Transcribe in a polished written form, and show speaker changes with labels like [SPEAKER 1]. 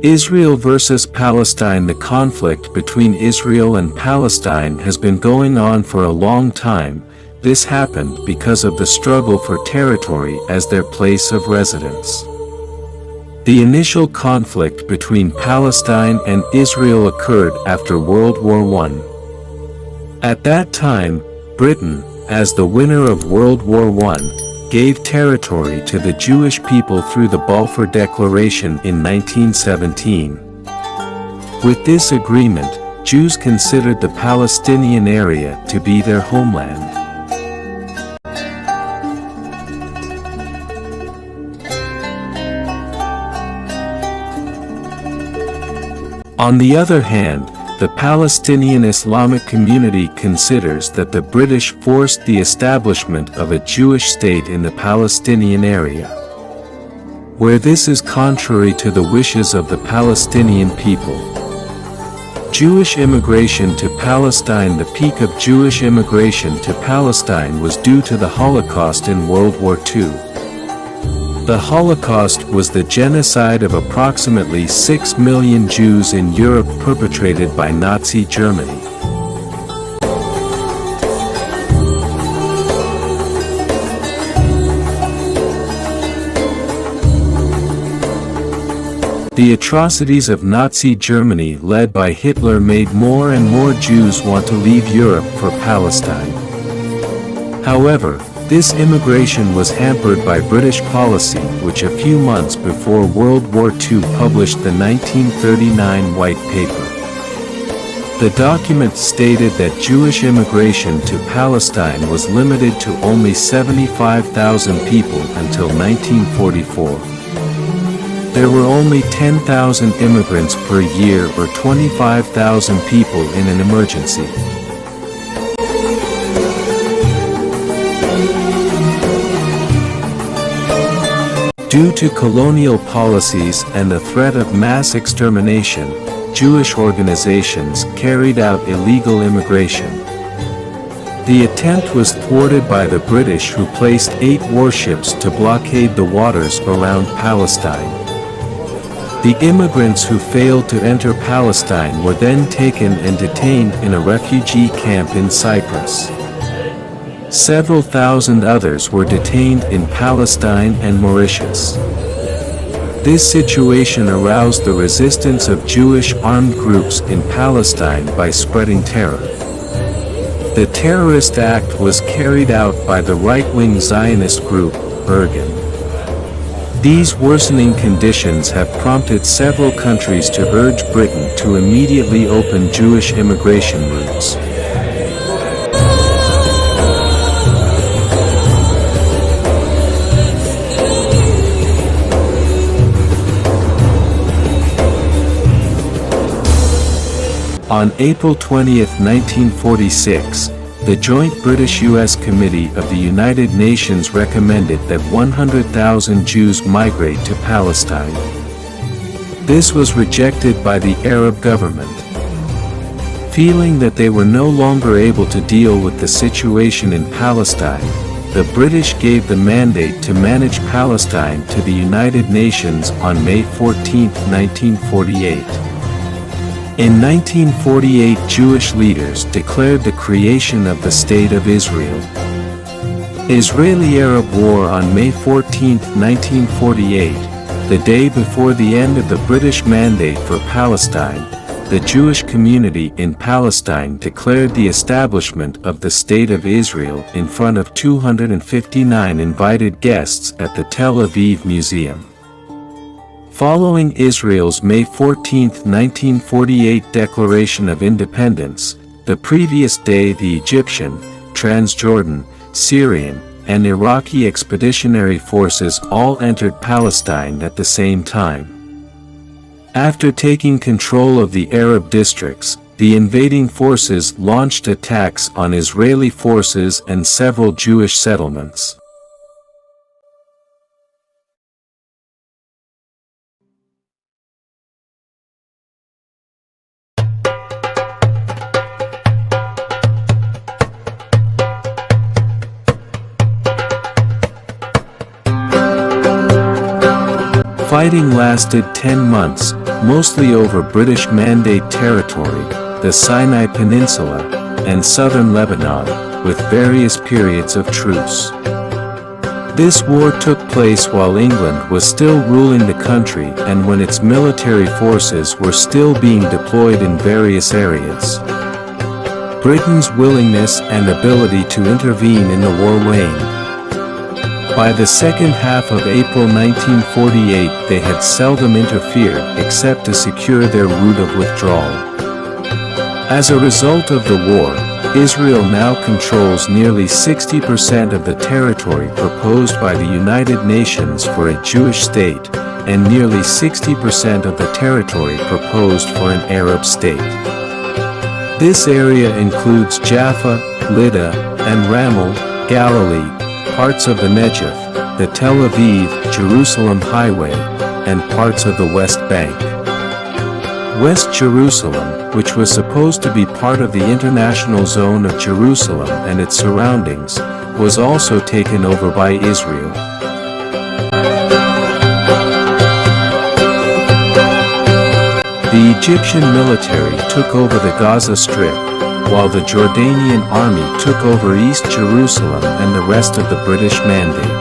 [SPEAKER 1] Israel versus Palestine. The conflict between Israel and Palestine has been going on for a long time. This happened because of the struggle for territory as their place of residence. The initial conflict between Palestine and Israel occurred after World War I. At that time, Britain, as the winner of World War I, gave territory to the Jewish people through the Balfour Declaration in 1917. With this agreement, Jews considered the Palestinian area to be their homeland. On the other hand, the Palestinian Islamic community considers that the British forced the establishment of a Jewish state in the Palestinian area, where this is contrary to the wishes of the Palestinian people. Jewish immigration to Palestine. The peak of Jewish immigration to Palestine was due to the Holocaust in World War II. The Holocaust was the genocide of approximately 6 million Jews in Europe perpetrated by Nazi Germany. The atrocities of Nazi Germany led by Hitler made more and more Jews want to leave Europe for Palestine. However, this immigration was hampered by British policy, which a few months before World War II published the 1939 White Paper. The document stated that Jewish immigration to Palestine was limited to only 75,000 people until 1944. There were only 10,000 immigrants per year or 25,000 people in an emergency. Due to colonial policies and the threat of mass extermination, Jewish organizations carried out illegal immigration. The attempt was thwarted by the British, who placed 8 warships to blockade the waters around Palestine. The immigrants who failed to enter Palestine were then taken and detained in a refugee camp in Cyprus. Several thousand others were detained in Palestine and Mauritius. This situation aroused the resistance of Jewish armed groups in Palestine by spreading terror. The terrorist act was carried out by the right-wing Zionist group, Irgun. These worsening conditions have prompted several countries to urge Britain to immediately open Jewish immigration routes. On April 20, 1946, the Joint British-US Committee of the United Nations recommended that 100,000 Jews migrate to Palestine. This was rejected by the Arab government. Feeling that they were no longer able to deal with the situation in Palestine, the British gave the mandate to manage Palestine to the United Nations on May 14, 1948. In 1948, Jewish leaders declared the creation of the State of Israel. Israeli-Arab War. On May 14, 1948, the day before the end of the British mandate for Palestine, the Jewish community in Palestine declared the establishment of the State of Israel in front of 259 invited guests at the Tel Aviv Museum. Following Israel's May 14, 1948 Declaration of Independence, the previous day the Egyptian, Transjordan, Syrian, and Iraqi expeditionary forces all entered Palestine at the same time. After taking control of the Arab districts, the invading forces launched attacks on Israeli forces and several Jewish settlements. Fighting lasted 10 months, mostly over British Mandate territory, the Sinai Peninsula, and southern Lebanon, with various periods of truce. This war took place while England was still ruling the country and when its military forces were still being deployed in various areas. Britain's willingness and ability to intervene in the war waned. By the second half of April 1948, they had seldom interfered except to secure their route of withdrawal. As a result of the war, Israel now controls nearly 60% of the territory proposed by the United Nations for a Jewish state, and nearly 60% of the territory proposed for an Arab state. This area includes Jaffa, Lydda, and Ramal, Galilee, parts of the Negev, the Tel Aviv-Jerusalem Highway, and parts of the West Bank. West Jerusalem, which was supposed to be part of the International Zone of Jerusalem and its surroundings, was also taken over by Israel. The Egyptian military took over the Gaza Strip, while the Jordanian army took over East Jerusalem and the rest of the British Mandate.